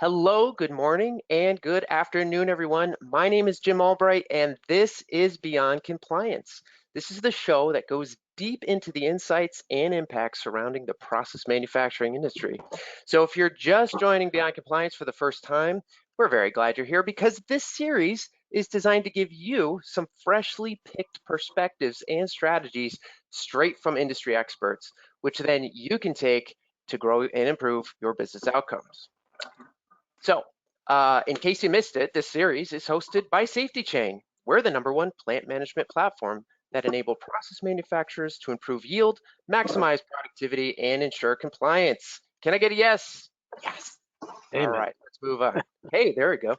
Hello, good morning, and good afternoon, everyone. My name is Jim Albright, and this is Beyond Compliance. This is the show that goes deep into the insights and impacts surrounding the process manufacturing industry. So if you're just joining Beyond Compliance for the first time, we're very glad you're here because this series is designed to give you some freshly picked perspectives and strategies straight from industry experts, which then you can take to grow and improve your business outcomes. So, in case you missed it, this series is hosted by SafetyChain. We're the #1 plant management platform that enable process manufacturers to improve yield, maximize productivity, and ensure compliance. Can I get a yes? Yes. Amen. All right, let's move on. Hey, there we go.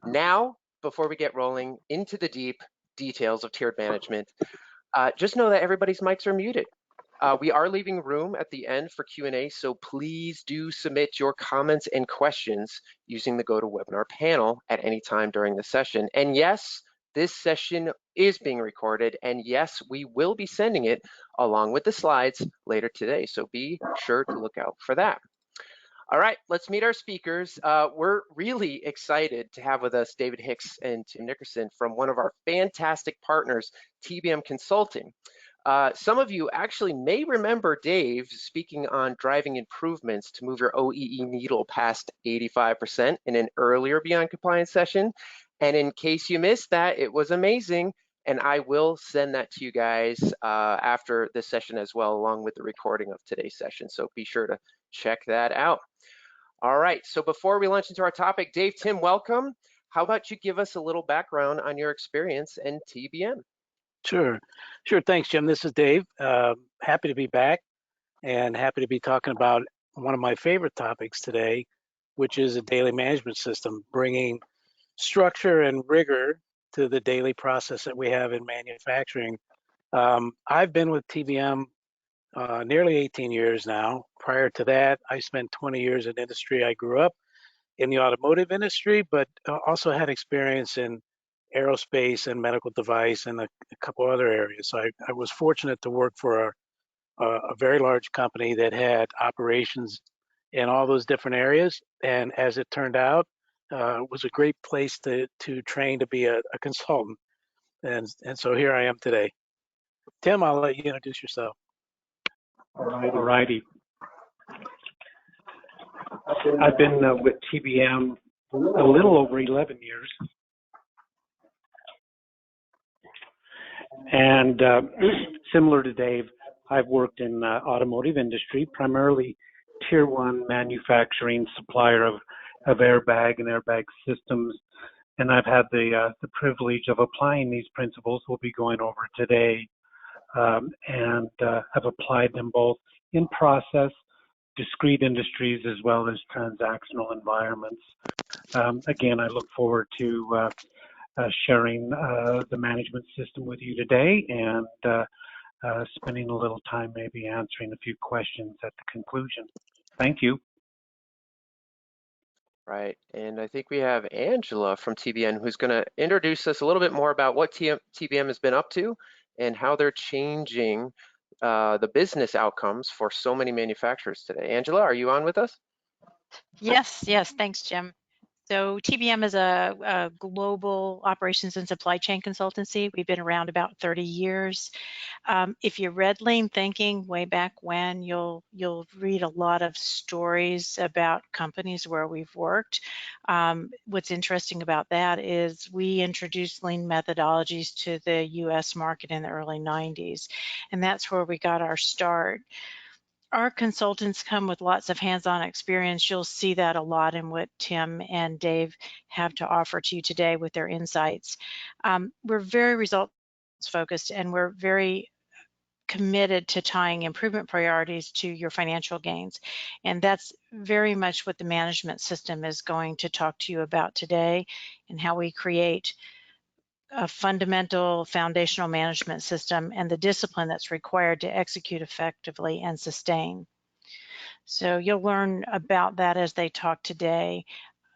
Now, before we get rolling into the deep details of tiered management, just know that everybody's mics are muted. We are leaving room at the end for Q&A, so please do submit your comments and questions using the GoToWebinar panel at any time during the session. And yes, this session is being recorded, and yes, we will be sending it along with the slides later today, so be sure to look out for that. All right, let's meet our speakers. We're really excited to have with us David Hicks and Tim Nickerson from one of our fantastic partners, TBM Consulting. Some of you actually may remember Dave speaking on driving improvements to move your OEE needle past 85% in an earlier Beyond Compliance session. And in case you missed that, it was amazing. And I will send that to you guys after this session as well, along with the recording of today's session. So be sure to check that out. All right, so before we launch into our topic, Dave, Tim, welcome. How about you give us a little background on your experience in TBM? Sure. Thanks, Jim. This is Dave. Happy to be back and happy to be talking about one of my favorite topics today, which is a daily management system, bringing structure and rigor to the daily process that we have in manufacturing. I've been with TBM nearly 18 years now. Prior to that, I spent 20 years in industry. I grew up in the automotive industry, but also had experience in aerospace and medical device and a couple other areas. So I was fortunate to work for a very large company that had operations in all those different areas. And as it turned out, it was a great place to train to be a consultant. And so here I am today. Tim, I'll let you introduce yourself. All righty. I've been with TBM a little over 11 years. And similar to Dave, I've worked in automotive industry, primarily tier 1 manufacturing supplier of airbag and airbag systems. And I've had the privilege of applying these principles we'll be going over today, and have applied them both in process, discrete industries, as well as transactional environments. Again, I look forward to sharing the management system with you today and spending a little time maybe answering a few questions at the conclusion. Thank you. Right, and I think we have Angela from TBM who's going to introduce us a little bit more about what TBM has been up to and how they're changing the business outcomes for so many manufacturers today. Angela, are you on with us? Yes, thanks, Jim. So TBM is a global operations and supply chain consultancy. We've been around about 30 years. If you read Lean Thinking way back when, you'll read a lot of stories about companies where we've worked. What's interesting about that is we introduced Lean methodologies to the US market in the early 90s, and that's where we got our start. Our consultants come with lots of hands-on experience. You'll see that a lot in what Tim and Dave have to offer to you today with their insights. We're very results focused, and we're very committed to tying improvement priorities to your financial gains. And that's very much what the management system is going to talk to you about today, and how we create a fundamental foundational management system and the discipline that's required to execute effectively and sustain. So you'll learn about that as they talk today.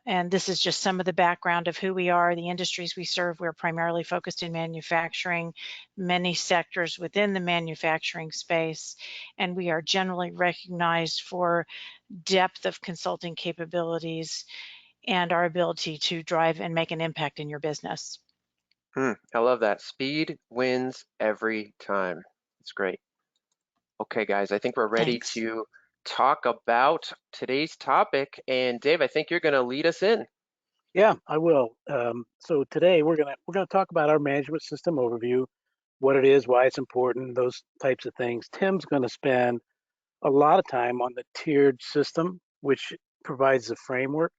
And this is just some of the background of who we are, the industries we serve. We're primarily focused in manufacturing, many sectors within the manufacturing space, and we are generally recognized for depth of consulting capabilities and our ability to drive and make an impact in your business. I love that. Speed wins every time. It's great. Okay, guys, I think we're ready Thanks. to talk about today's topic. And Dave, I think you're going to lead us in. Yeah, I will. So today we're gonna talk about our management system overview, what it is, why it's important, those types of things. Tim's going to spend a lot of time on the tiered system, which provides the framework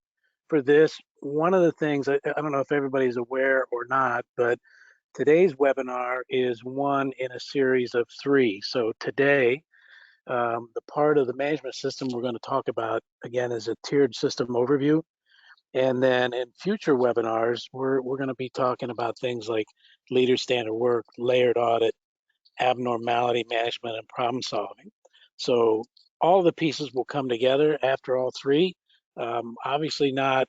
for this. One of the things, I don't know if everybody's aware or not, but today's webinar is one in a series of three. So today, the part of the management system we're going to talk about, again, is a tiered system overview. And then in future webinars, we're going to be talking about things like leader standard work, layered audit, abnormality management, and problem solving. So all the pieces will come together after all three. Obviously not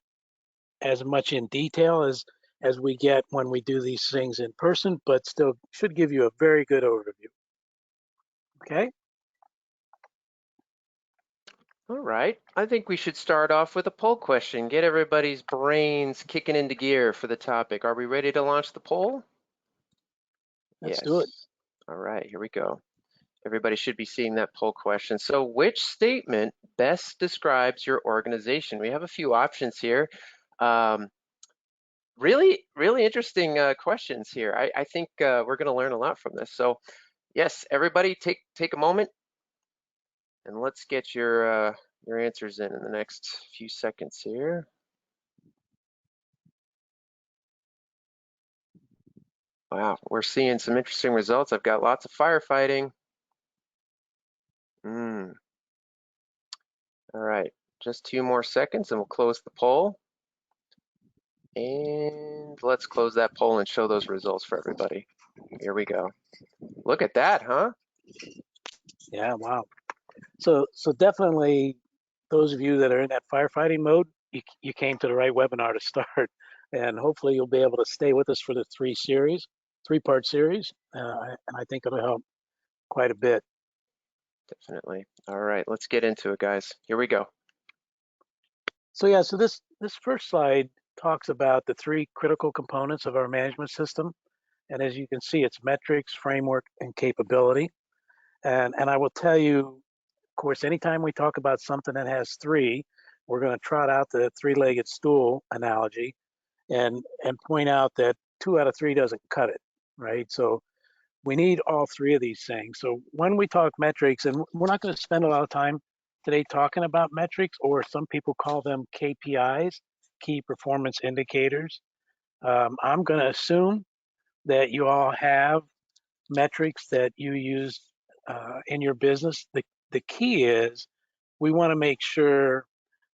as much in detail as we get when we do these things in person, but still should give you a very good overview. Okay? All right. I think we should start off with a poll question. Get everybody's brains kicking into gear for the topic. Are we ready to launch the poll? Let's Yes. do it. All right, here we go. Everybody should be seeing that poll question. So which statement best describes your organization? We have a few options here. Really interesting questions here. I think we're going to learn a lot from this. So yes, everybody take a moment and let's get your answers in the next few seconds here. Wow, we're seeing some interesting results. I've got lots of firefighting. All right, just 2 more seconds and we'll close the poll. And let's close that poll and show those results for everybody. Here we go. Look at that, huh? Yeah, wow. So definitely those of you that are in that firefighting mode, you came to the right webinar to start. And hopefully you'll be able to stay with us for the three-part series. And I think it'll help quite a bit. Definitely. All right, let's get into it, guys. Here we go. So yeah, so this first slide talks about the three critical components of our management system. And as you can see, it's metrics, framework, and capability. And I will tell you, of course, anytime we talk about something that has three, we're going to trot out the three-legged stool analogy and point out that 2 out of 3 doesn't cut it, right? So we need all three of these things. So when we talk metrics, and we're not going to spend a lot of time today talking about metrics, or some people call them KPIs, key performance indicators. I'm going to assume that you all have metrics that you use in your business. The key is we want to make sure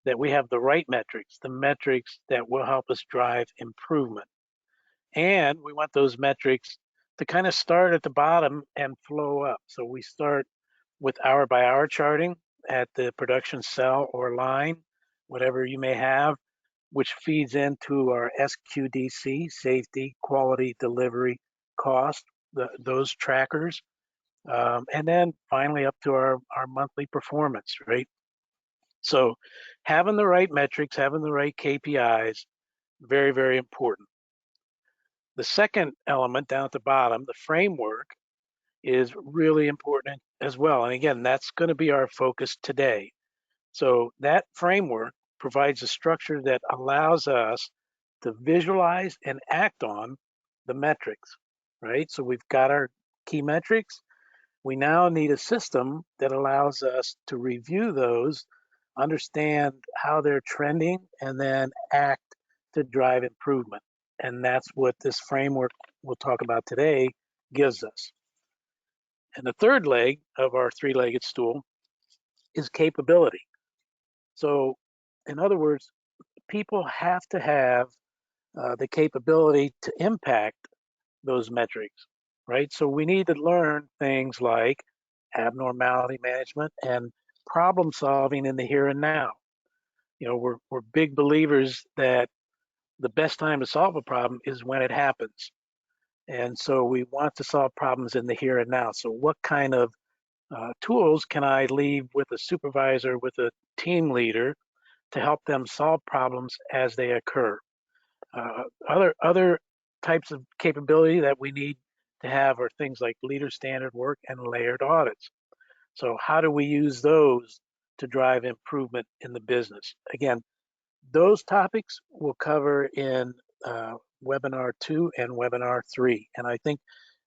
that we have the right metrics, the metrics that will help us drive improvement. And we want those metrics to kind of start at the bottom and flow up. So we start with hour by hour charting at the production cell or line, whatever you may have, which feeds into our SQDC, safety, quality, delivery, cost, those trackers. And then finally up to our monthly performance, right? So having the right metrics, having the right KPIs, very, very important. The second element down at the bottom, the framework, is really important as well. And again, that's going to be our focus today. So that framework provides a structure that allows us to visualize and act on the metrics, right? So we've got our key metrics. We now need a system that allows us to review those, understand how they're trending, and then act to drive improvement. And that's what this framework we'll talk about today gives us. And the third leg of our three-legged stool is capability. So in other words, people have to have the capability to impact those metrics, right? So we need to learn things like abnormality management and problem solving in the here and now. You know, we're big believers that the best time to solve a problem is when it happens. And so we want to solve problems in the here and now. So what kind of tools can I leave with a supervisor, with a team leader to help them solve problems as they occur. Other types of capability that we need to have are things like leader standard work and layered audits. So how do we use those to drive improvement in the business? Again, those topics we'll cover in webinar 2 and webinar 3. And I think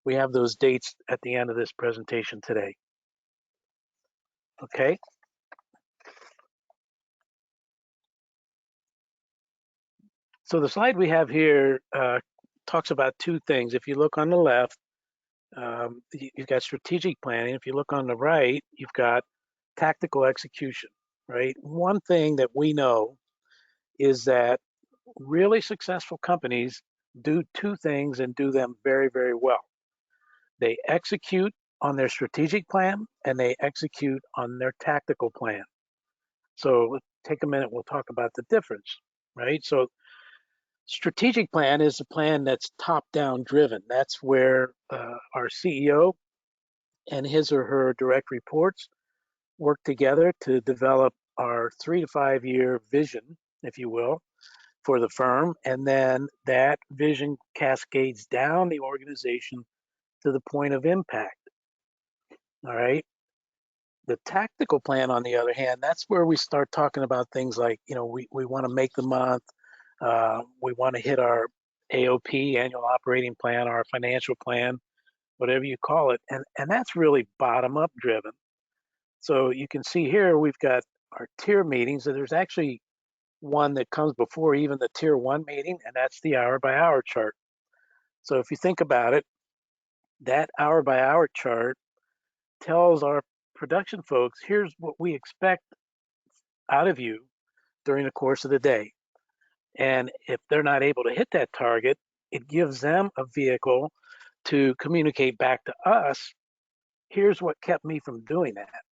we have those dates at the end of this presentation today. Okay. So the slide we have here talks about two things. If you look on the left, you've got strategic planning. If you look on the right, you've got tactical execution, right? One thing that we know is that really successful companies do two things and do them very, very well. They execute on their strategic plan and they execute on their tactical plan. So let's take a minute, we'll talk about the difference, right? So strategic plan is a plan that's top-down driven. That's where our CEO and his or her direct reports work together to develop our 3 to 5 year vision, if you will, for the firm. And then that vision cascades down the organization to the point of impact. All right. The tactical plan, on the other hand, that's where we start talking about things like, we want to make the month, we want to hit our AOP, annual operating plan, our financial plan, whatever you call it. And that's really bottom up driven. So you can see here, we've got our tier meetings, and there's actually one that comes before even the tier 1 meeting, and that's the hour by hour chart. So if you think about it, that hour by hour chart tells our production folks, here's what we expect out of you during the course of the day. And if they're not able to hit that target, it gives them a vehicle to communicate back to us, here's what kept me from doing that,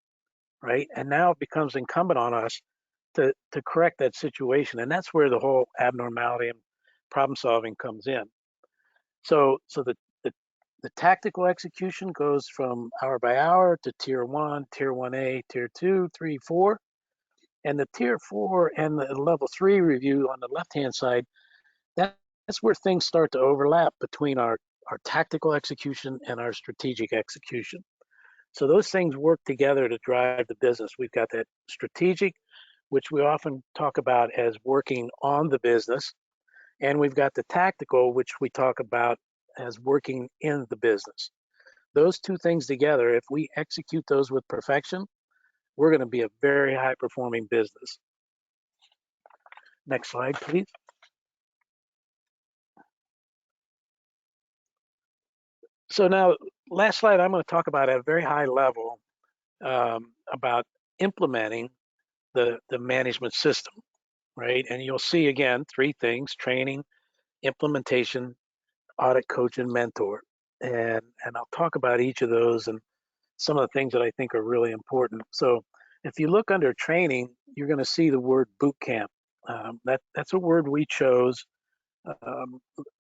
right? And now it becomes incumbent on us to correct that situation. And that's where the whole abnormality and problem solving comes in. So the tactical execution goes from hour by hour to tier 1, tier 1A, tier 2, 3, 4. And the tier 4 and the level 3 review on the left-hand side, that's where things start to overlap between our tactical execution and our strategic execution. So those things work together to drive the business. We've got that strategic, which we often talk about as working on the business. And we've got the tactical, which we talk about as working in the business. Those two things together, if we execute those with perfection, we're going to be a very high performing business. Next slide, please. So now, last slide, I'm going to talk about at a very high level about implementing the management system, right? And you'll see again, 3 things: training, implementation, audit, coach, and mentor. And I'll talk about each of those and some of the things that I think are really important. So if you look under training, you're going to see the word boot camp. That's a word we chose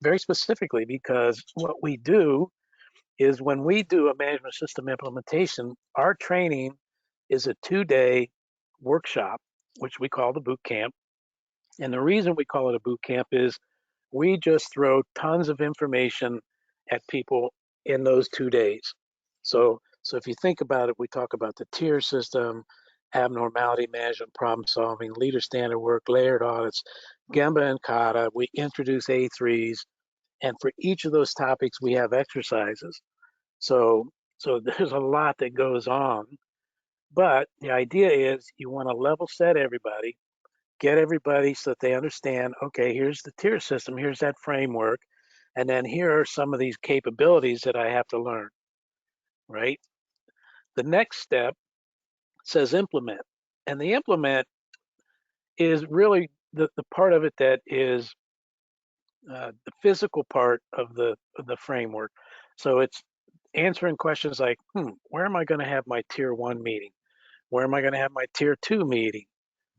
very specifically because what we do is when we do a management system implementation, our training is a 2-day workshop, which we call the boot camp. And the reason we call it a boot camp is we just throw tons of information at people in those 2 days. So if you think about it, we talk about the tier system, abnormality management, problem solving, leader standard work, layered audits, Gemba and Kata. We introduce A3s, and for each of those topics, we have exercises. So there's a lot that goes on, but the idea is you want to level set everybody, get everybody so that they understand, okay, here's the tier system, here's that framework, and then here are some of these capabilities that I have to learn, right? The next step says implement, and the implement is really the part of it that is the physical part of the framework. So it's answering questions like, where am I going to have my tier 1 meeting? Where am I going to have my tier 2 meeting?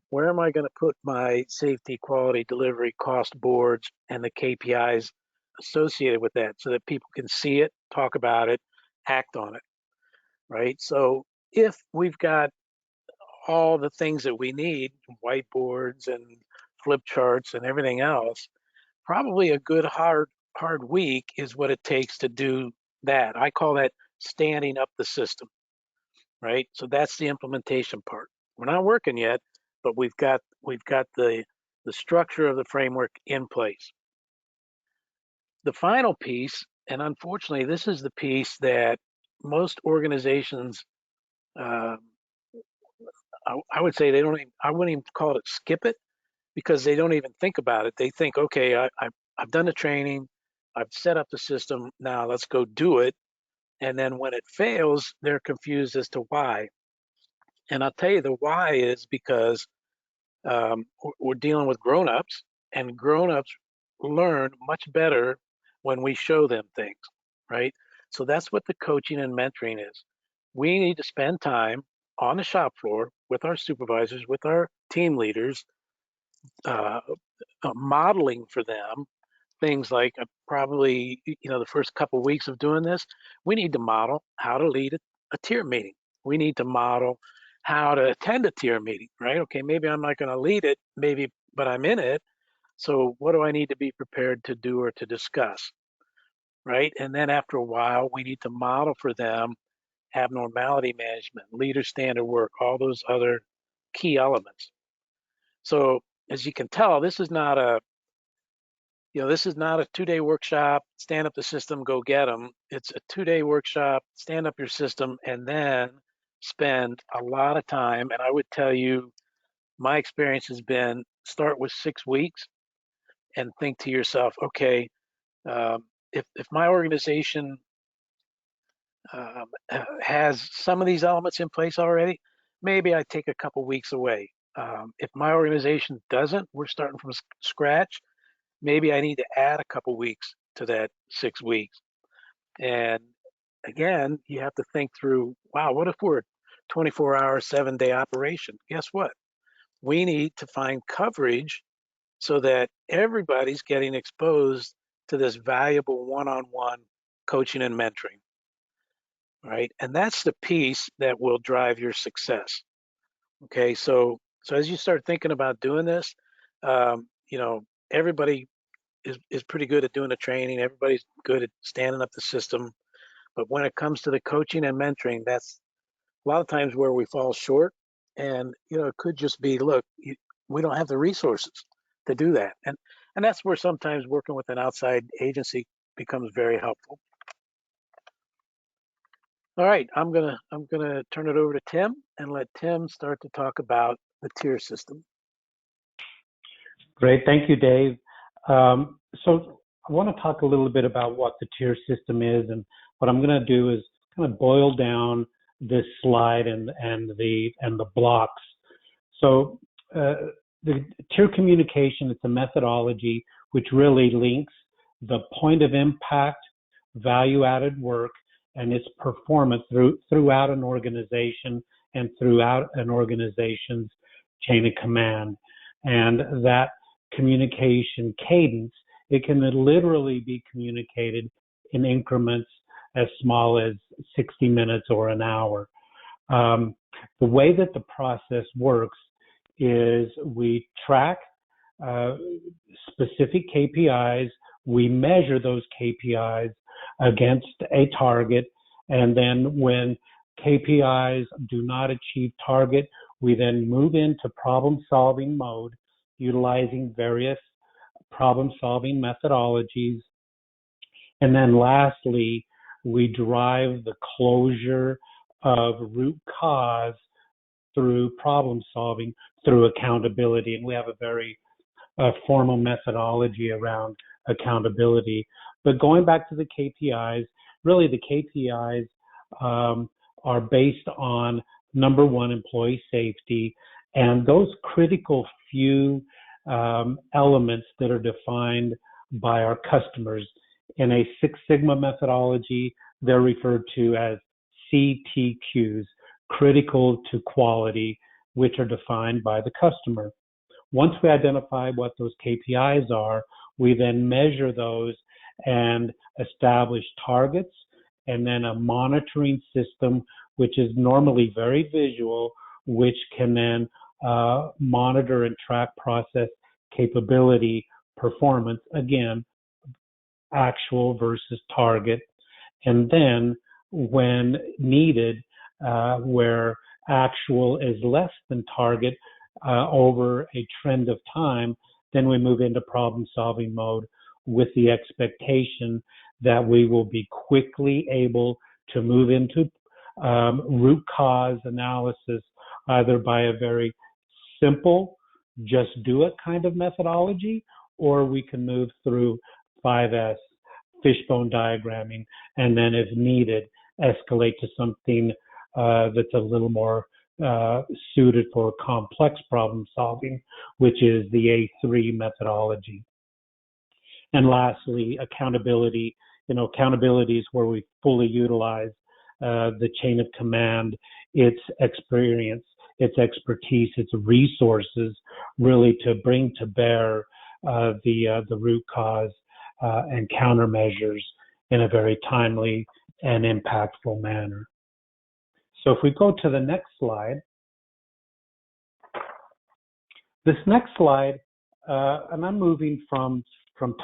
Where am I going to put my safety, quality, delivery, cost boards and the KPIs associated with that so that people can see it, talk about it, act on it, right? So if we've got all the things that we need, whiteboards and flip charts and everything else, probably a good hard week is what it takes to do that. I call that standing up the system, right? So that's the implementation part. We're not working yet, but we've got the structure of the framework in place. The final piece, and unfortunately, this is the piece that most organizations, uh, I would say they don't even, I wouldn't even call it skip it, because they don't even think about it. They think, okay, I've done the training, I've set up the system, now let's go do it. And then when it fails, they're confused as to why. And I'll tell you the why is because we're dealing with grown-ups, and grown-ups learn much better when we show them things, right? So that's what the coaching and mentoring is. We need to spend time on the shop floor with our supervisors, with our team leaders, uh, modeling for them things like probably, the first couple of weeks of doing this, we need to model how to lead a tier meeting. We need to model how to attend a tier meeting, right? Okay, maybe I'm not going to lead it, maybe, but I'm in it. So what do I need to be prepared to do or to discuss, right? And then after a while, we need to model for them abnormality management, leader standard work, all those other key elements. So as you can tell, this is not a 2-day workshop, stand up the system, go get them. It's a 2-day workshop, stand up your system, and then spend a lot of time. And I would tell you, my experience has been start with 6 weeks and think to yourself, okay, if my organization has some of these elements in place already, maybe I take a couple weeks away. If my organization doesn't, we're starting from scratch, maybe I need to add a couple weeks to that 6 weeks. And again, you have to think through, wow, what if we're a 24-hour, 7-day operation? Guess what? We need to find coverage so that everybody's getting exposed to this valuable one-on-one coaching and mentoring, right? And that's the piece that will drive your success. Okay, so as you start thinking about doing this, everybody is pretty good at doing the training. Everybody's good at standing up the system. But when it comes to the coaching and mentoring, that's a lot of times where we fall short. And, it could just be, look, we don't have the resources to do that. And that's where sometimes working with an outside agency becomes very helpful. All right, I'm gonna turn it over to Tim and let Tim start to talk about the tier system. Great, thank you, Dave. So I want to talk a little bit about what the tier system is, and what I'm going to do is kind of boil down this slide and the blocks. So the tier communication, it's a methodology which really links the point of impact, value-added work, and its performance throughout an organization and throughout an organization's chain of command. And that communication cadence, it can literally be communicated in increments as small as 60 minutes or an hour. The way that the process works is we track specific KPIs, we measure those KPIs against a target, and then when KPIs do not achieve target, we then move into problem-solving mode, utilizing various problem-solving methodologies. And then lastly, we drive the closure of root cause through problem solving, through accountability. And we have a very formal methodology around accountability. But going back to the KPIs, really the KPIs are based on, number one, employee safety, and those critical few elements that are defined by our customers. In a Six Sigma methodology, they're referred to as CTQs, critical to quality, which are defined by the customer. Once we identify what those KPIs are, we then measure those and establish targets, and then a monitoring system, which is normally very visual, which can then monitor and track process capability performance, again, actual versus target. And then when needed, where actual is less than target over a trend of time, then we move into problem solving mode with the expectation that we will be quickly able to move into root cause analysis, either by a very simple, just do it kind of methodology, or we can move through 5S, fishbone diagramming, and then if needed, escalate to something that's a little more suited for complex problem solving, which is the A3 methodology. And lastly, accountability. Accountability is where we fully utilize the chain of command, its experience, its expertise, its resources, really to bring to bear the root cause and countermeasures in a very timely and impactful manner. So if we go to the next slide, this next slide, and I'm moving from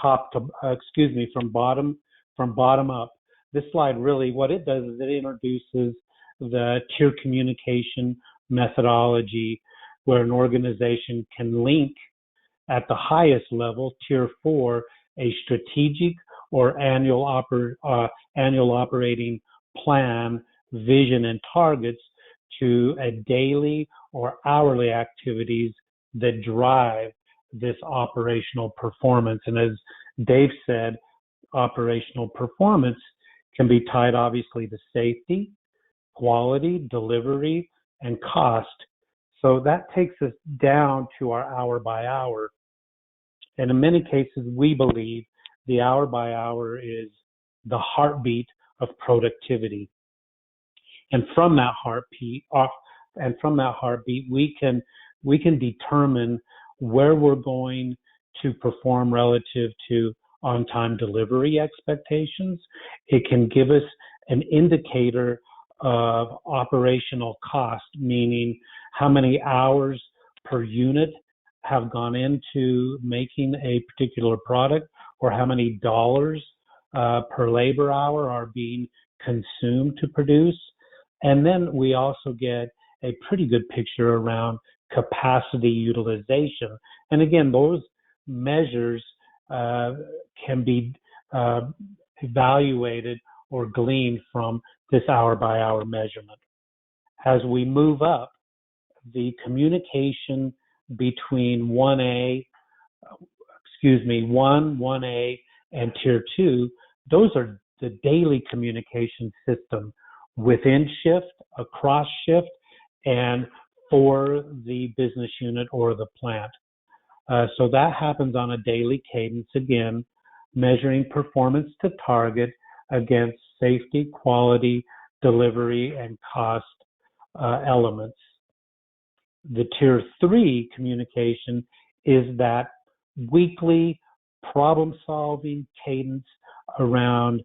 top to, from bottom up. This slide really, what it does is it introduces the tier communication methodology, where an organization can link at the highest level, tier 4, a strategic or annual operating plan, vision, and targets to a daily or hourly activities that drive this operational performance. And as Dave said, operational performance can be tied obviously to safety, quality, delivery, and cost. So that takes us down to our hour by hour. And in many cases, we believe the hour by hour is the heartbeat of productivity. And from that heartbeat, we can determine where we're going to perform relative to on-time delivery expectations. It can give us an indicator of operational cost, meaning how many hours per unit have gone into making a particular product, or how many dollars per labor hour are being consumed to produce. And then we also get a pretty good picture around capacity utilization. And again, those measures can be evaluated or gleaned from this hour by hour measurement. As we move up, the communication between 1A, 1A, and Tier 2, those are the daily communication system within shift, across shift, and for the business unit or the plant. So that happens on a daily cadence, again, measuring performance to target against safety, quality, delivery, and cost elements. The Tier 3 communication is that weekly problem-solving cadence around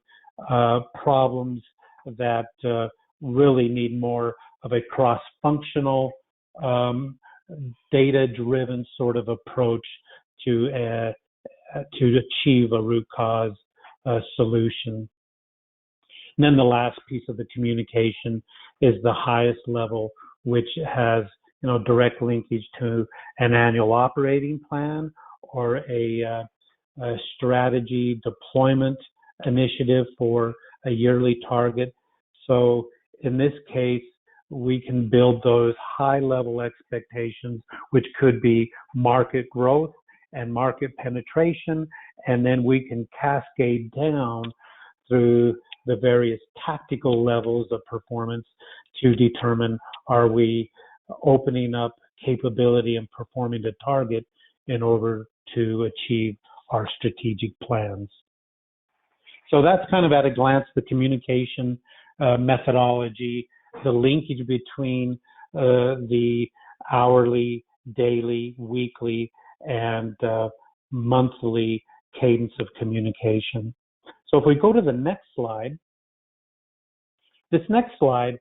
problems that really need more of a cross-functional, data-driven sort of approach to achieve a root cause solution. And then the last piece of the communication is the highest level, which has direct linkage to an annual operating plan or a strategy deployment initiative for a yearly target. So in this case, we can build those high-level expectations, which could be market growth and market penetration, and then we can cascade down through the various tactical levels of performance to determine, are we opening up capability and performing to target in order to achieve our strategic plans. So that's kind of at a glance the communication methodology, the linkage between the hourly, daily, weekly, and monthly cadence of communication. So if we go to the next slide, this next slide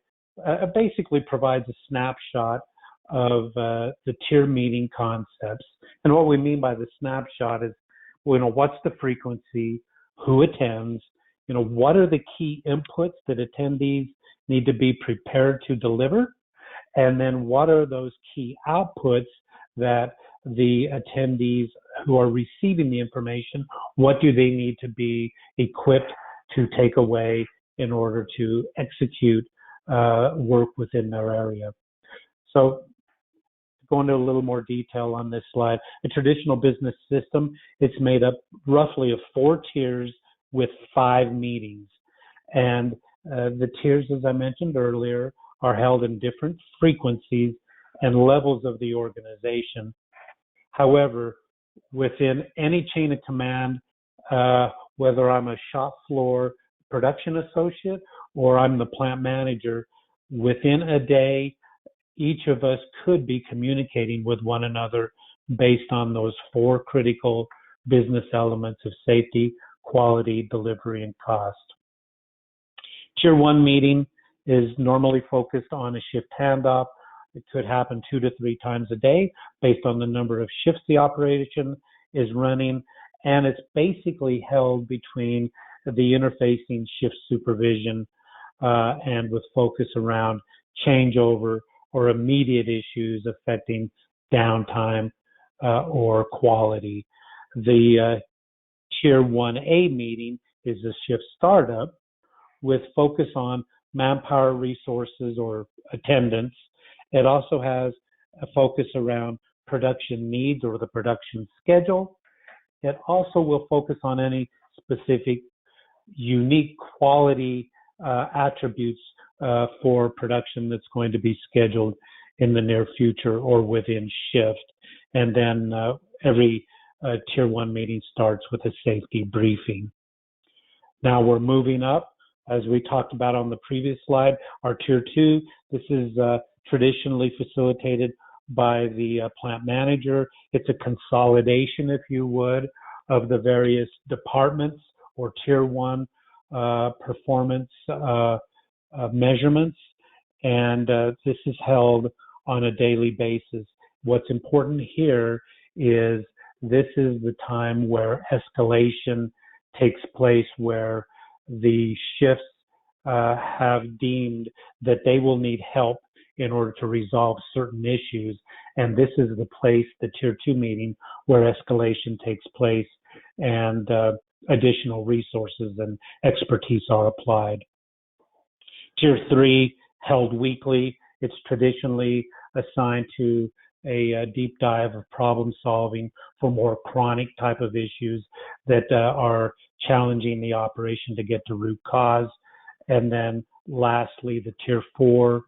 basically provides a snapshot of the tier meeting concepts. And what we mean by the snapshot is, what's the frequency, who attends, what are the key inputs that attendees need to be prepared to deliver, and then what are those key outputs that the attendees who are receiving the information, what do they need to be equipped to take away in order to execute work within their area. So to go into a little more detail on this slide, a traditional business system, it's made up roughly of 4 tiers with 5 meetings. And the tiers, as I mentioned earlier, are held in different frequencies and levels of the organization. However, within any chain of command, whether I'm a shop floor production associate or I'm the plant manager, within a day, each of us could be communicating with one another based on those 4 critical business elements of safety, quality, delivery, and cost. Tier 1 meeting is normally focused on a shift handoff. It could happen 2 to 3 times a day based on the number of shifts the operation is running, and it's basically held between the interfacing shift supervision and with focus around changeover or immediate issues affecting downtime or quality. The Tier 1A meeting is a shift startup with focus on manpower resources or attendance. It also has a focus around production needs or the production schedule. It also will focus on any specific unique quality attributes for production that's going to be scheduled in the near future or within shift. And then every Tier 1 meeting starts with a safety briefing. Now we're moving up. As we talked about on the previous slide, our Tier 2, this is traditionally facilitated by the plant manager. It's a consolidation, if you would, of the various departments or Tier 1 performance measurements, and this is held on a daily basis. What's important here is this is the time where escalation takes place, where the shifts have deemed that they will need help in order to resolve certain issues. And this is the place, the Tier 2 meeting, where escalation takes place and additional resources and expertise are applied. Tier 3, held weekly. It's traditionally assigned to a deep dive of problem solving for more chronic type of issues that are challenging the operation to get to root cause. And then lastly, the Tier 4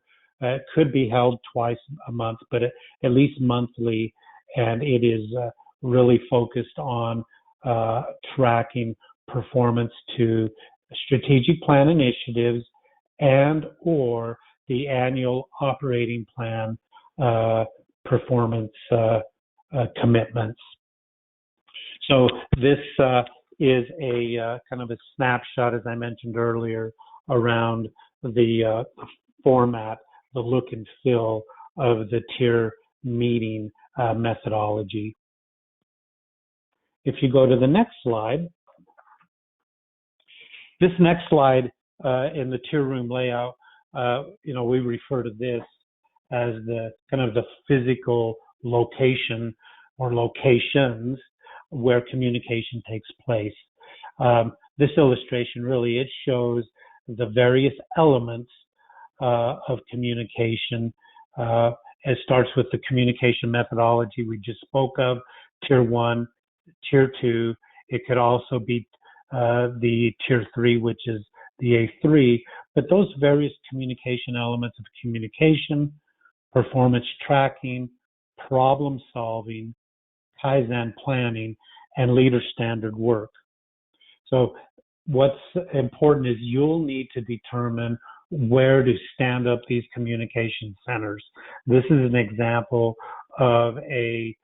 could be held twice a month, but at least monthly, and it is really focused on tracking performance to strategic plan initiatives and or the annual operating plan performance commitments. So this is a kind of a snapshot, as I mentioned earlier, around the format, the look and feel of the tier meeting methodology. If you go to the next slide, this next slide in the tier room layout, we refer to this as the kind of the physical location or locations where communication takes place. This illustration really, it shows the various elements of communication. It starts with the communication methodology we just spoke of, Tier 1, Tier 2. It could also be the Tier 3, which is the A3, but those various communication elements of communication, performance tracking, problem solving, Kaizen planning, and leader standard work. So what's important is you'll need to determine where to stand up these communication centers. This is an example of a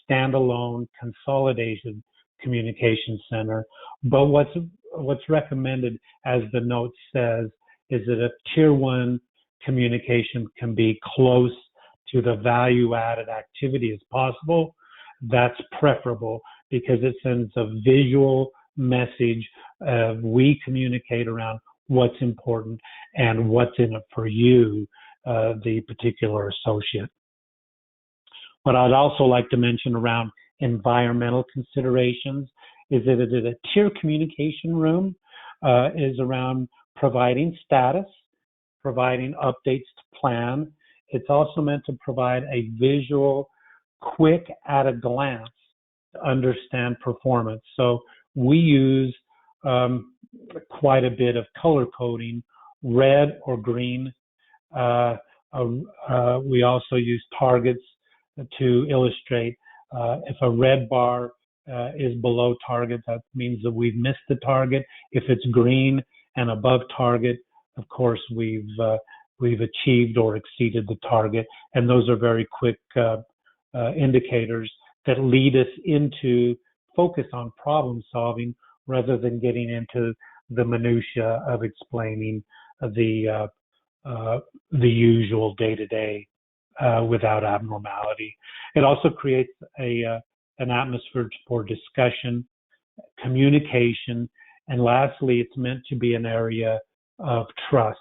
standalone consolidated communication center. But what's recommended, as the note says, is that a Tier 1 communication can be close to the value-added activity as possible, that's preferable because it sends a visual message of we communicate around what's important and what's in it for you, the particular associate. What I'd also like to mention around environmental considerations is that a tier communication room is around providing status, providing updates to plan. It's also meant to provide a visual, quick at a glance to understand performance. So we use quite a bit of color coding, red or green. We also use targets to illustrate if a red bar is below target, that means that we've missed the target. If it's green and above target, of course, we've achieved or exceeded the target. And those are very quick indicators that lead us into focus on problem solving rather than getting into the minutia of explaining the usual day-to-day without abnormality. It also creates an atmosphere for discussion, communication, and lastly, it's meant to be an area of trust.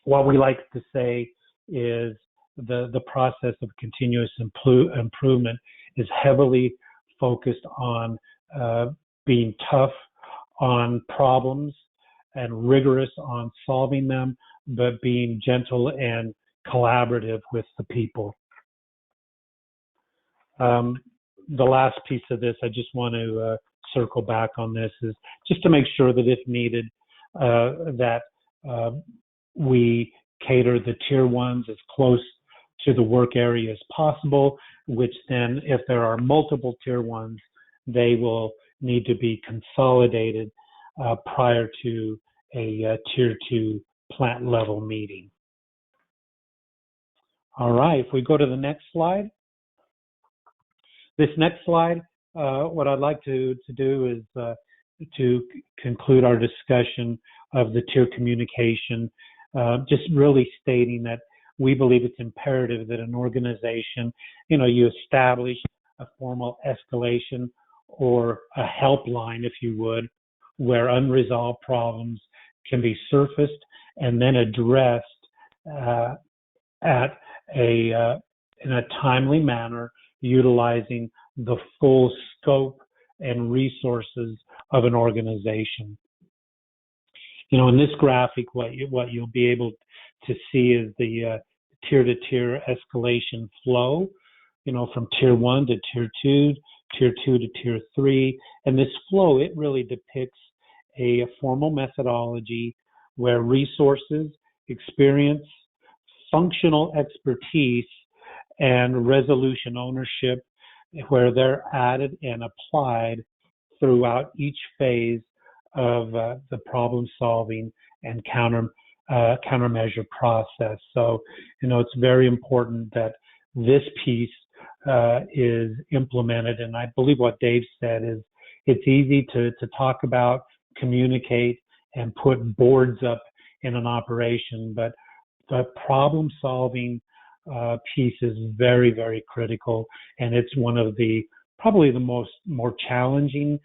What we like to say is the process of continuous improvement is heavily focused on being tough on problems and rigorous on solving them, but being gentle and collaborative with the people. The last piece of this, I just want to circle back on this, is just to make sure that if needed, that we cater the tier ones as close to the work area as possible, which then if there are multiple tier ones, they will need to be consolidated prior to a tier two plant level meeting. All right, if we go to the next slide. This next slide, what I'd like to do is to conclude our discussion of the tier communication, just really stating that we believe it's imperative that an organization, you establish a formal escalation or a helpline, if you would, where unresolved problems can be surfaced and then addressed in a timely manner, utilizing the full scope and resources of an organization. In this graphic, what you'll be able to see is the tier-to-tier escalation flow, from tier 1 to tier 2, tier 2 to tier 3. And this flow, it really depicts a formal methodology where resources, experience, functional expertise, and resolution ownership, where they're added and applied throughout each phase of the problem solving and countermeasure process. So, it's very important that this piece is implemented. And I believe what Dave said is it's easy to talk about, communicate, and put boards up in an operation, but the problem solving piece is very, very critical, and it's one of the probably the more challenging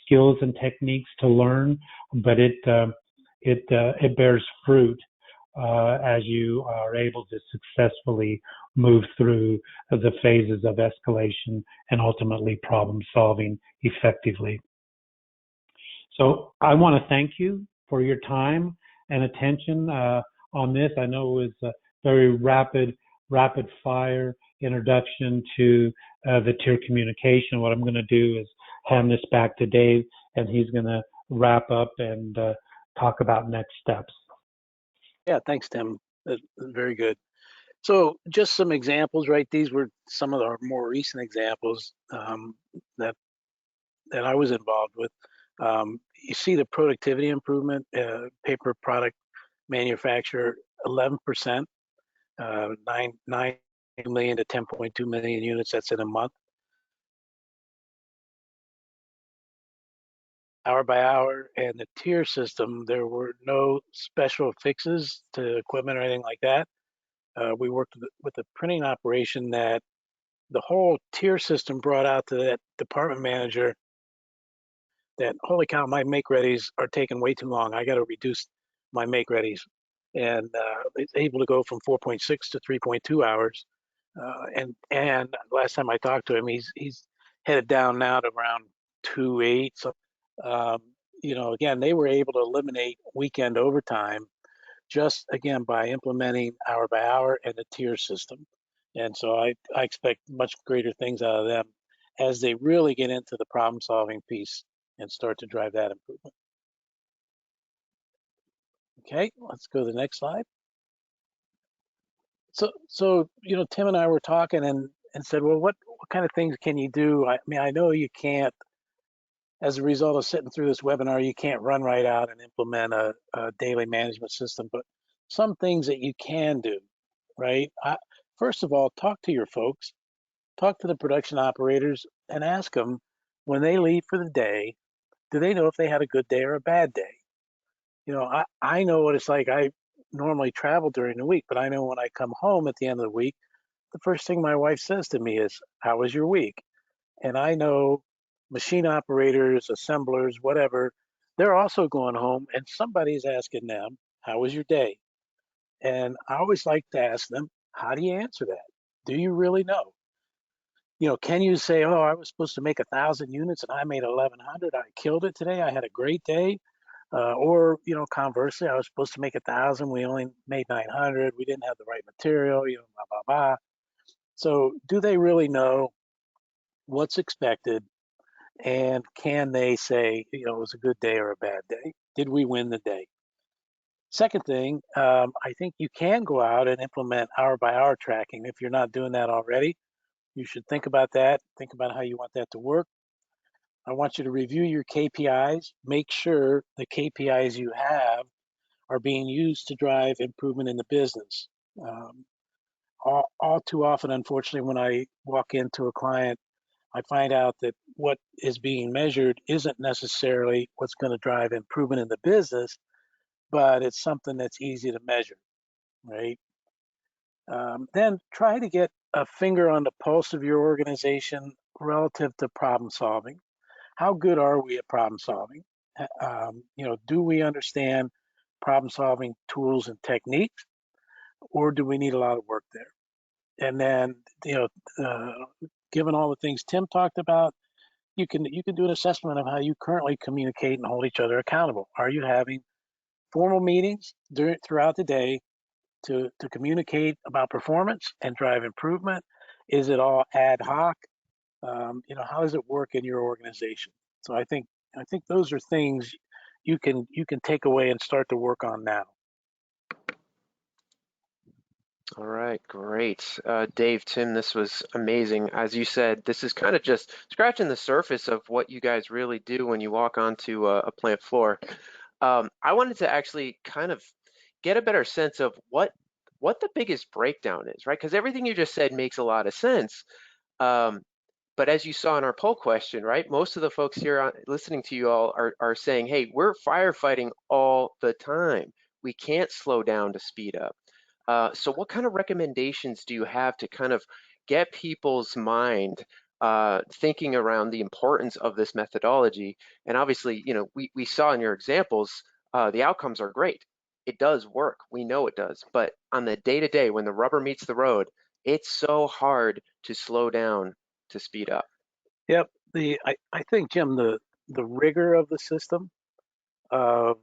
skills and techniques to learn, but it bears fruit as you are able to successfully move through the phases of escalation and ultimately problem solving effectively. So I want to thank you for your time and attention on this. I know it was a very rapid fire introduction to the tier communication. What I'm going to do is hand this back to Dave, and he's going to wrap up and talk about next steps. Yeah, thanks, Tim. That's very good. So just some examples, right? These were some of our more recent examples that I was involved with. You see the productivity improvement, paper product manufacturer, 11%, 9 million to 10.2 million units. That's in a month. Hour by hour, and the tier system, there were no special fixes to equipment or anything like that. We worked with a printing operation that the whole tier system brought out to that department manager that, holy cow, my make readies are taking way too long. I got to reduce my make readies. And it's able to go from 4.6 to 3.2 hours. And last time I talked to him, he's headed down now to around 2.8. So, um, again, they were able to eliminate weekend overtime just again by implementing hour by hour and the tier system. And so I expect much greater things out of them as they really get into the problem solving piece and start to drive that improvement. Okay, let's go to the next slide. So Tim and I were talking and said, well, what kind of things can you do? I mean, I know you can't, as a result of sitting through this webinar, you can't run right out and implement a daily management system, but some things that you can do, right? First of all, talk to your folks, talk to the production operators and ask them when they leave for the day, do they know if they had a good day or a bad day? I know what it's like. I normally travel during the week, but I know when I come home at the end of the week, the first thing my wife says to me is, how was your week? And I know machine operators, assemblers, whatever, they're also going home and somebody's asking them, how was your day? And I always like to ask them, how do you answer that? Do you really know? Can you say, oh, I was supposed to make 1,000 units and I made 1,100. I killed it today. I had a great day. Or conversely, I was supposed to make 1,000. We only made 900. We didn't have the right material. Blah blah blah. So, do they really know what's expected? And can they say, it was a good day or a bad day? Did we win the day? Second thing, I think you can go out and implement hour by hour tracking. If you're not doing that already, you should think about that. Think about how you want that to work. I want you to review your KPIs. Make sure the KPIs you have are being used to drive improvement in the business. All too often, unfortunately, when I walk into a client, I find out that what is being measured isn't necessarily what's going to drive improvement in the business, but it's something that's easy to measure, right? Then try to get a finger on the pulse of your organization relative to problem solving. How good are we at problem solving? Do we understand problem solving tools and techniques, or do we need a lot of work there? And then, given all the things Tim talked about, you can do an assessment of how you currently communicate and hold each other accountable. Are you having formal meetings throughout the day to communicate about performance and drive improvement? Is it all ad hoc? How does it work in your organization? So I think those are things you can take away and start to work on now. All right, great. Dave, Tim, this was amazing. As you said, this is kind of just scratching the surface of what you guys really do when you walk onto a plant floor. I wanted to actually kind of get a better sense of what the biggest breakdown is, right? Because everything you just said makes a lot of sense. But as you saw in our poll question, right, most of the folks here listening to you all are saying, hey, we're firefighting all the time. We can't slow down to speed up. So what kind of recommendations do you have to kind of get people's mind thinking around the importance of this methodology? And obviously, we saw in your examples, the outcomes are great. It does work. We know it does. But on the day-to-day, when the rubber meets the road, it's so hard to slow down to speed up. Yep. I think, Jim, the rigor of the system of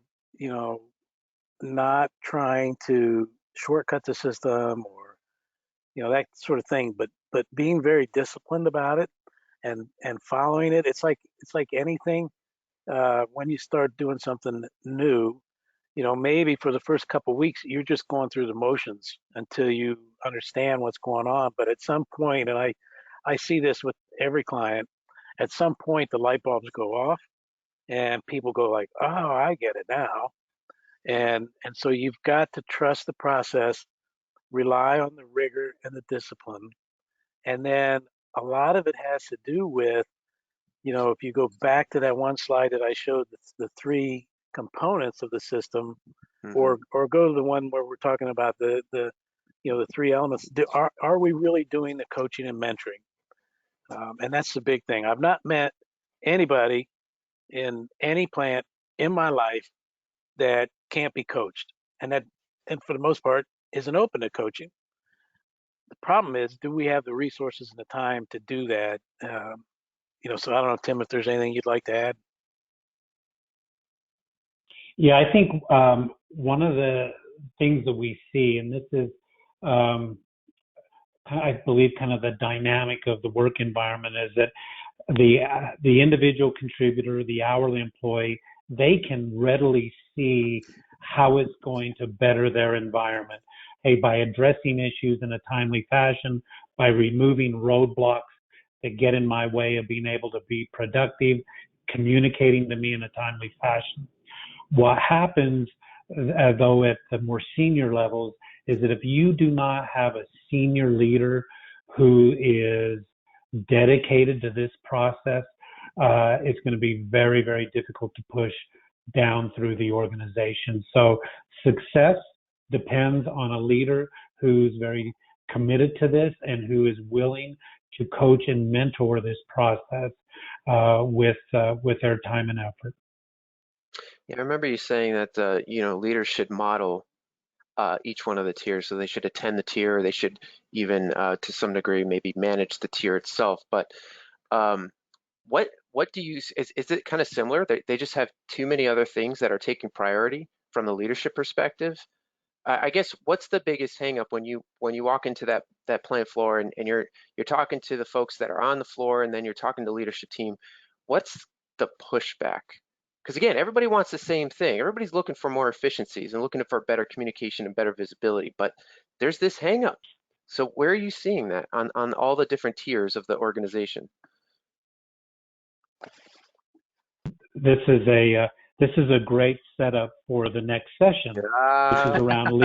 not trying to shortcut the system or that sort of thing, but being very disciplined about it and following it. It's like anything. When you start doing something new, maybe for the first couple of weeks you're just going through the motions until you understand what's going on. But at some point, and I see this with every client, at some point the light bulbs go off and people go like, oh, I get it now. And so you've got to trust the process, rely on the rigor and the discipline. And then a lot of it has to do with, if you go back to that one slide that I showed, the three components of the system, Mhm. or go to the one where we're talking about the the three elements. Are we really doing the coaching and mentoring? And that's the big thing. I've not met anybody in any plant in my life that can't be coached, and for the most part, isn't open to coaching. The problem is, do we have the resources and the time to do that? So I don't know, Tim, if there's anything you'd like to add. Yeah, I think one of the things that we see, and this is, I believe, kind of the dynamic of the work environment, is that the individual contributor, the hourly employee, they can readily see how it's going to better their environment. Hey, by addressing issues in a timely fashion, by removing roadblocks that get in my way of being able to be productive, communicating to me in a timely fashion. What happens, though, at the more senior levels is that if you do not have a senior leader who is dedicated to this process, it's going to be very, very difficult to push down through the organization. So success depends on a leader who's very committed to this and who is willing to coach and mentor this process with their time and effort. Yeah, I remember you saying that leaders should model each one of the tiers, so they should attend the tier, or they should even to some degree maybe manage the tier itself. But um, what do you is it kind of similar? They just have too many other things that are taking priority from the leadership perspective. I guess what's the biggest hangup when you walk into that plant floor and you're talking to the folks that are on the floor, and then you're talking to the leadership team? What's the pushback? Because again, everybody wants the same thing. Everybody's looking for more efficiencies and looking for better communication and better visibility, but there's this hangup. So where are you seeing that on all the different tiers of the organization? This is a great setup for the next session, which is around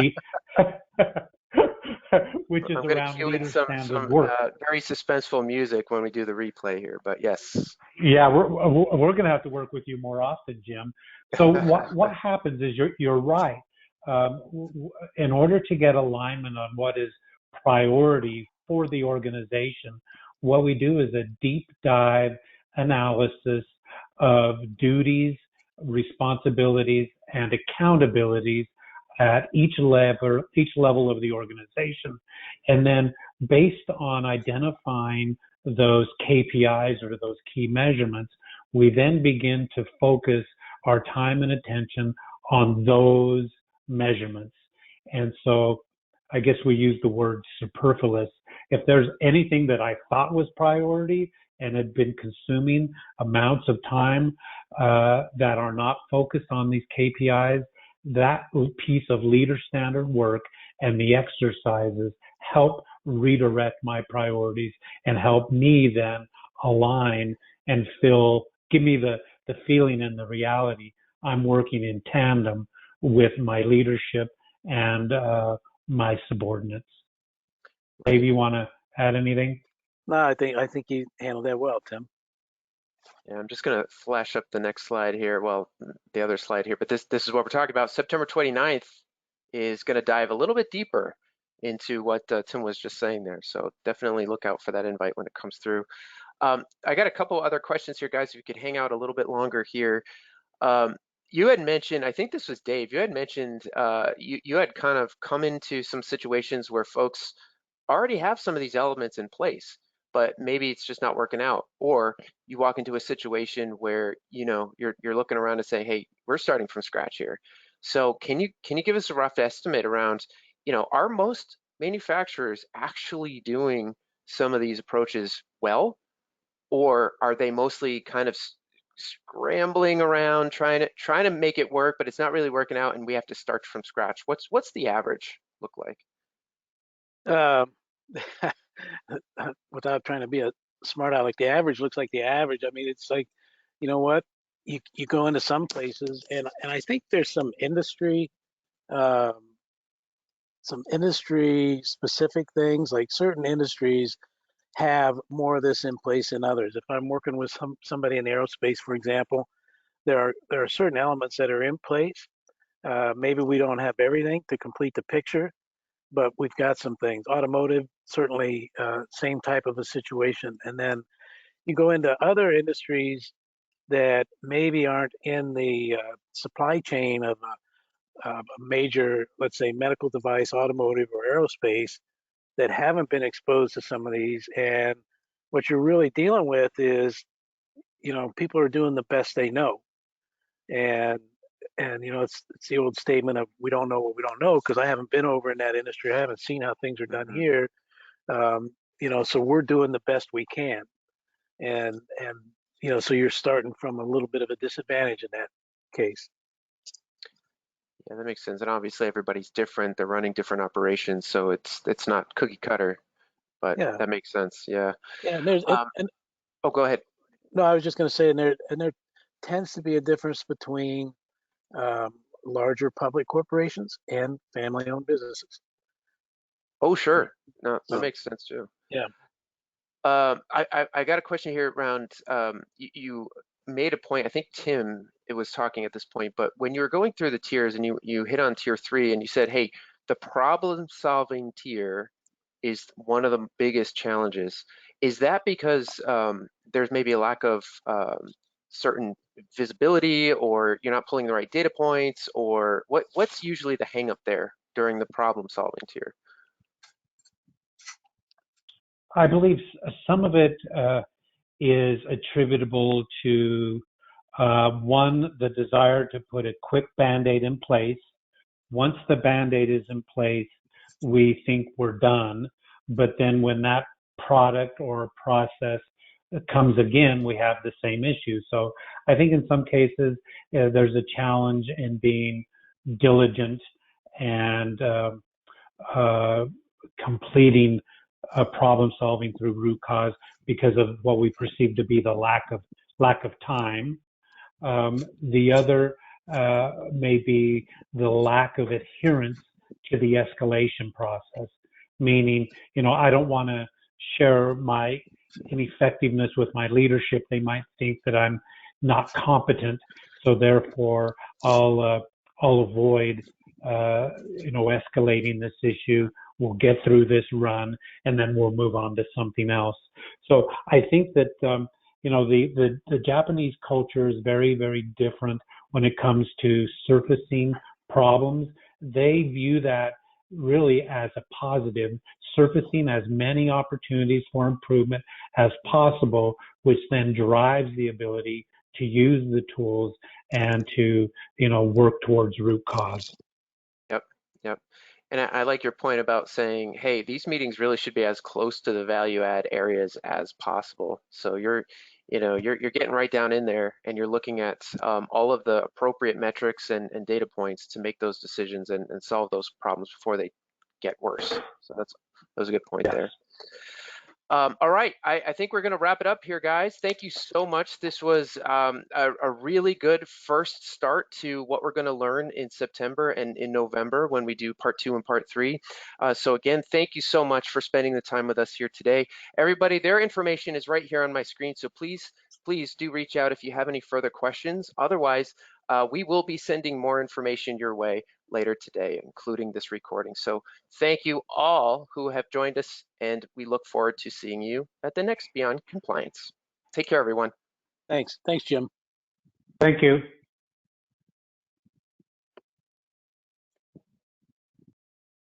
which is I'm going to around cue in leader some standard work. very suspenseful music when we do the replay here, but yes. Yeah, we're going to have to work with you more often, Jim. So what happens is you're right. In order to get alignment on what is priority for the organization, what we do is a deep dive analysis of duties, responsibilities, and accountabilities at each level of the organization. And then based on identifying those KPIs or those key measurements, we then begin to focus our time and attention on those measurements. And so I guess we use the word superfluous. If there's anything that I thought was priority and had been consuming amounts of time that are not focused on these KPIs, that piece of leader standard work and the exercises help redirect my priorities and help me then align and give me the feeling and the reality I'm working in tandem with my leadership and my subordinates. Dave, you want to add anything? No, I think you handled that well, Tim. Yeah, I'm just going to flash up the next slide here. Well, the other slide here, but this is what we're talking about. September 29th is going to dive a little bit deeper into what Tim was just saying there. So definitely look out for that invite when it comes through. I got a couple other questions here, guys. If you could hang out a little bit longer here. You had mentioned, I think this was Dave, you had mentioned you had kind of come into some situations where folks already have some of these elements in place, but maybe it's just not working out. Or you walk into a situation where you're looking around and say, hey, we're starting from scratch here. So can you give us a rough estimate around, are most manufacturers actually doing some of these approaches well, or are they mostly kind of scrambling around trying to make it work, but it's not really working out and we have to start from scratch? What's the average look like? Without trying to be a smart aleck, the average looks like the average. I mean, it's like, you know what? You go into some places, and I think there's some industry specific things. Like certain industries have more of this in place than others. If I'm working with somebody in aerospace, for example, there are certain elements that are in place. Maybe we don't have everything to complete the picture, but we've got some things. Automotive, certainly same type of a situation. And then you go into other industries that maybe aren't in the supply chain of a major, let's say, medical device, automotive, or aerospace that haven't been exposed to some of these. And what you're really dealing with is, people are doing the best they know. And it's the old statement of we don't know what we don't know, because I haven't been over in that industry. I haven't seen how things are done here. So we're doing the best we can. And so you're starting from a little bit of a disadvantage in that case. Yeah, that makes sense. And obviously everybody's different. They're running different operations, so it's not cookie cutter, but Yeah. that makes sense. Yeah. Yeah, and there's Um, oh, go ahead. no, I was just going to say, and there tends to be a difference between um, larger public corporations and family-owned businesses. Oh, sure. No, that So, makes sense too. yeah. I got a question here around, you made a point, I think Tim it was talking at this point, but when you were going through the tiers and you hit on tier 3 and you said, hey, the problem solving tier is one of the biggest challenges. Is that because there's maybe a lack of certain visibility, or you're not pulling the right data points, or what's usually the hang up there during the problem solving tier? I believe some of it is attributable to one, the desire to put a quick Band-Aid in place. Once the Band-Aid is in place, we think we're done. But then when that product or process comes again, we have the same issue. So I think in some cases, there's a challenge in being diligent and completing problem solving through root cause because of what we perceive to be the lack of time. The other may be the lack of adherence to the escalation process, meaning, I don't want to share my ineffectiveness with my leadership. They might think that I'm not competent, so therefore I'll avoid escalating this issue. We'll get through this run, and then we'll move on to something else. So I think that the Japanese culture is very, very different when it comes to surfacing problems. They view that really as a positive, surfacing as many opportunities for improvement as possible, which then drives the ability to use the tools and to work towards root cause. Yep. And I like your point about saying, hey, these meetings really should be as close to the value add areas as possible. So you're getting right down in there, and you're looking at all of the appropriate metrics and data points to make those decisions and solve those problems before they get worse. So that was a good point there. All right, I think we're going to wrap it up here, guys. Thank you so much. This was a really good first start to what we're going to learn in September and in November when we do part 2 and part 3. So again, thank you so much for spending the time with us here today. Everybody, their information is right here on my screen, so please do reach out if you have any further questions. Otherwise, we will be sending more information your way later today, including this recording. So thank you all who have joined us, and we look forward to seeing you at the next Beyond Compliance. Take care, everyone. Thanks, Jim. Thank you.